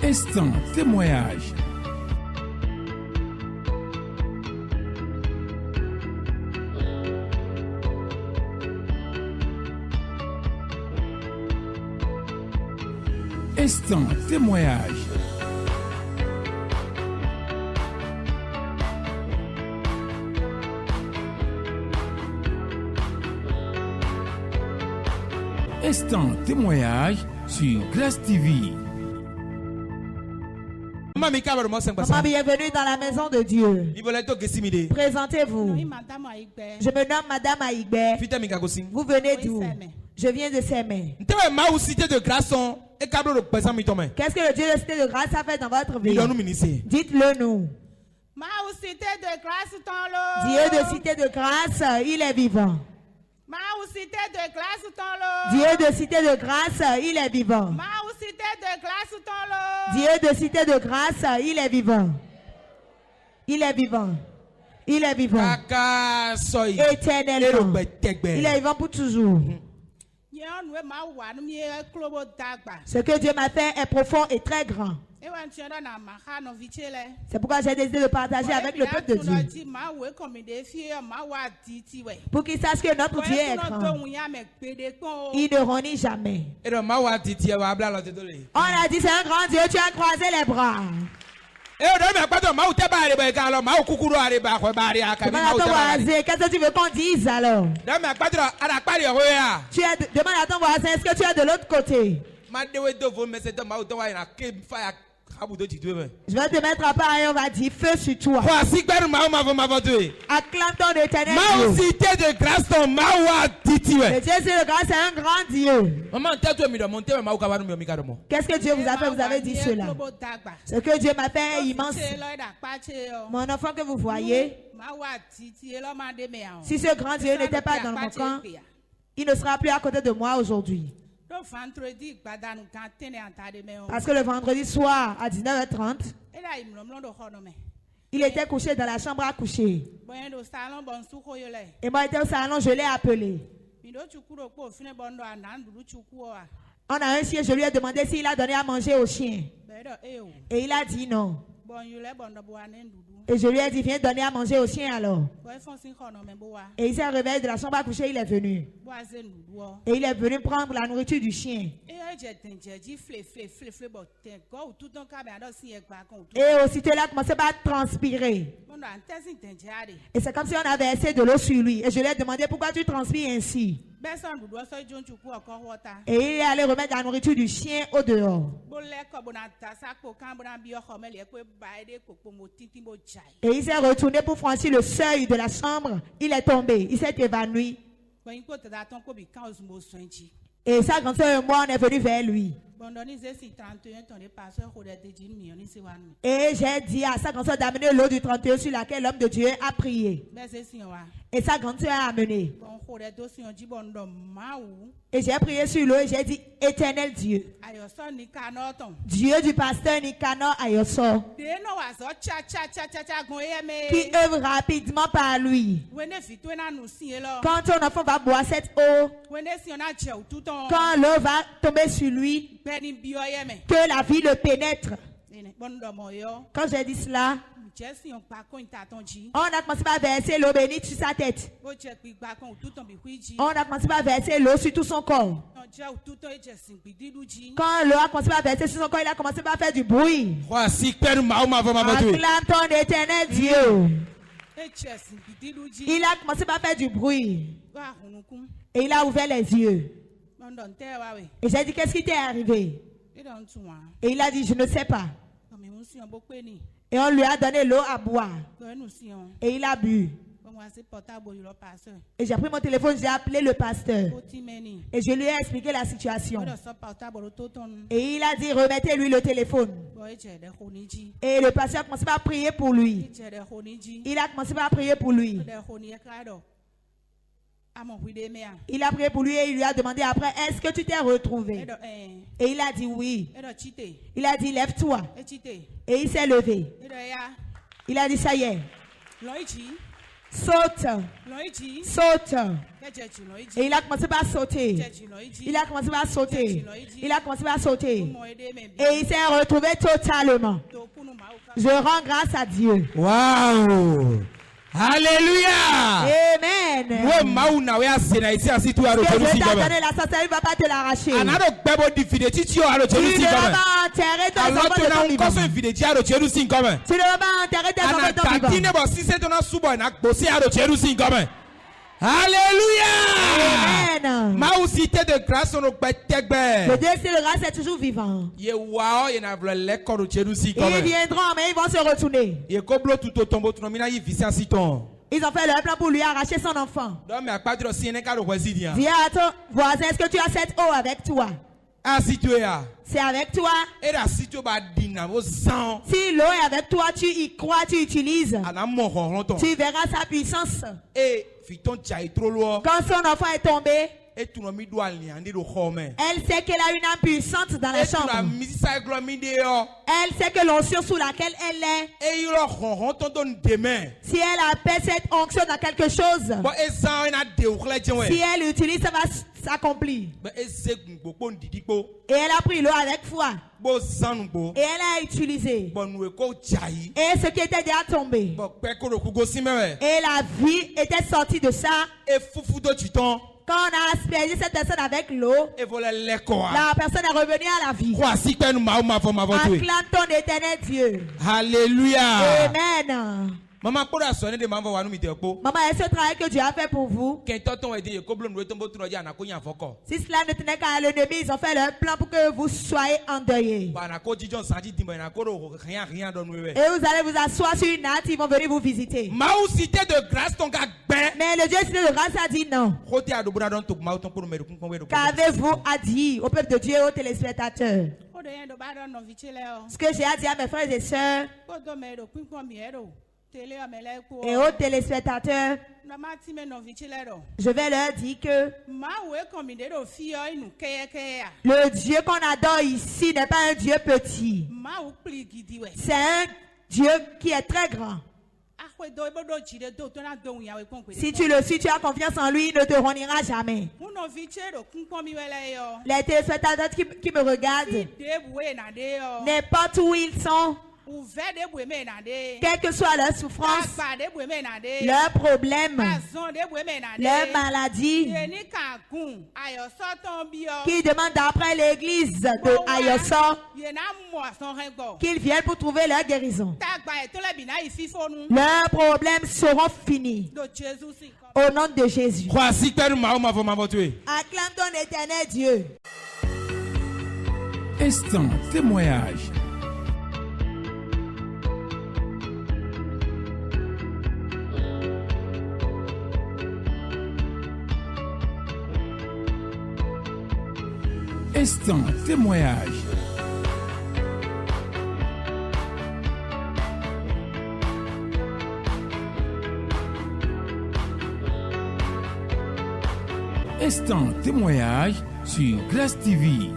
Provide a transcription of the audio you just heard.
Instant témoignage. Instant témoignage. Instant témoignage sur Glace TV. Maman, bienvenue dans la maison de Dieu. Présentez-vous. Je me nomme Madame Aïgbé. Vous venez d'où? Je viens de Sémé. Qu'est-ce que le Dieu de cité de grâce a fait dans votre vie? Dites-le nous. Dieu de cité de grâce, il est vivant. Dieu de cité de grâce, il est vivant. Dieu de cité de grâce, il est vivant. Il est vivant. Il est vivant. Éternellement. Il est vivant pour toujours. Ce que Dieu m'a fait est profond et très grand. C'est pourquoi j'ai décidé de partager avec le peuple de Dieu. Pour qu'ils sachent que notre Dieu est grand. Il ne renie jamais. On a dit c'est un grand Dieu, tu as croisé les bras. Qu'est-ce que tu veux qu'on dise alors? Demande à ton voisin, est-ce que tu es de l'autre côté? Je vais te mettre à part et on va dire feu sur toi. Acclame ton éternel Dieu. Le Dieu de grâce est un grand Dieu. Qu'est-ce que Dieu vous a fait? Vous avez dit cela. Ce que Dieu m'a fait est immense. Mon enfant que vous voyez, si ce grand Dieu n'était pas dans mon camp, il ne sera plus à côté de moi aujourd'hui. Parce que le vendredi soir à 19h30, il était couché dans la chambre à coucher. Et moi j'étais au salon, je l'ai appelé. On a un chien, je lui ai demandé s'il a donné à manger au chien. Et il a dit non. Et je lui ai dit, viens donner à manger au chien alors. Et il s'est réveillé de la chambre à coucher, il est venu. Et il est venu prendre la nourriture du chien. Et aussitôt, il a commencé à transpirer. Et c'est comme si on avait versé de l'eau sur lui. Et je lui ai demandé, pourquoi tu transpires ainsi? Et il est allé remettre la nourriture du chien au dehors. Et il s'est retourné pour franchir le seuil de la chambre. Il est tombé. Il s'est évanoui. Et sa grande soeur et moi, on est venu vers lui. Et j'ai dit à sa grande soeur d'amener l'eau du 31 sur laquelle l'homme de Dieu a prié. Et sa grande soeur a amené. Et j'ai prié sur l'eau et j'ai dit, éternel Dieu, Dieu du pasteur Nicanor Ayoso, qui œuvre rapidement par lui. Quand ton enfant va boire cette eau, quand l'eau va tomber sur lui, que la vie le pénètre. Quand j'ai dit cela, on a commencé à verser l'eau bénite sur sa tête. On a commencé à verser l'eau sur tout son corps. Quand l'eau a commencé à verser sur son corps, il a commencé à faire du bruit. Acclame ton éternel Dieu. Il a commencé à faire du bruit. Et il a ouvert les yeux. Et j'ai dit, qu'est-ce qui t'est arrivé? Et il a dit, je ne sais pas. Et on lui a donné l'eau à boire. Et il a bu. Et j'ai pris mon téléphone, j'ai appelé le pasteur. Et je lui ai expliqué la situation. Et il a dit, remettez-lui le téléphone. Et le pasteur a commencé à prier pour lui. Il a commencé à prier pour lui. Il a prié pour lui et il lui a demandé après, est-ce que tu t'es retrouvé? Et il a dit oui. Il a dit, lève-toi. Et il s'est levé. Il a dit, ça y est. Saute. Saute. Et il a commencé par sauter. Il a commencé par sauter. Il a commencé par sauter. Et il s'est retrouvé totalement. Je rends grâce à Dieu. Waouh! Alléluia! Amen. Que Dieu t'a donné la sorcellerie, il ne va pas te l'arracher. Tu ne vas pas enterrer ton enfant de ton vivant. Tu ne vas pas enterrer tes enfants de ton vivant. Alléluia! Amen. Le Dieu de grâce est toujours vivant. Ils viendront, mais ils vont se retourner. Ils ont fait leur plan pour lui arracher son enfant. Viens à ton voisin, est-ce que tu as cette eau avec toi? C'est avec toi. Si l'eau est avec toi, tu y crois, tu utilises. Tu verras sa puissance. Quand son enfant est tombé, elle sait qu'elle a une âme puissante dans la chambre. Elle sait que l'onction sous laquelle elle est, si elle appelle cette onction dans quelque chose, si elle l'utilise, ça va s'accomplir. Et elle a pris l'eau avec foi. Et elle a utilisé. Et ce qui était déjà tombé. Et la vie était sortie de ça. Quand on a aspergé cette personne avec l'eau, la personne est revenue à la vie. Acclame ton éternel Dieu. Alléluia. Amen. Maman, est-ce ce travail que Dieu a fait pour vous? Si cela ne tenait qu'à l'ennemi, ils ont fait leur plan pour que vous soyez endeuillés. Et vous allez vous asseoir sur une natte, ils vont venir vous visiter. Mais le Dieu de grâce a dit non. Qu'avez-vous à dire au peuple de Dieu et aux téléspectateurs? Ce que j'ai à dire à mes frères et sœurs et aux téléspectateurs, je vais leur dire que le Dieu qu'on adore ici n'est pas un Dieu petit. C'est un Dieu qui est très grand. Si tu le suis, tu as confiance en lui, il ne te reniera jamais. Les téléspectateurs qui me regardent, n'importe où ils sont, quelle que soit leur souffrance, leur problème, leur maladie, qui demandent d'après l'église de Ayoso, qu'ils viennent pour trouver leur guérison. Leurs problèmes seront finis. Au nom de Jésus. Acclame ton éternel Dieu. Instant témoignage. Instant témoignage. Instant témoignage sur Glace TV.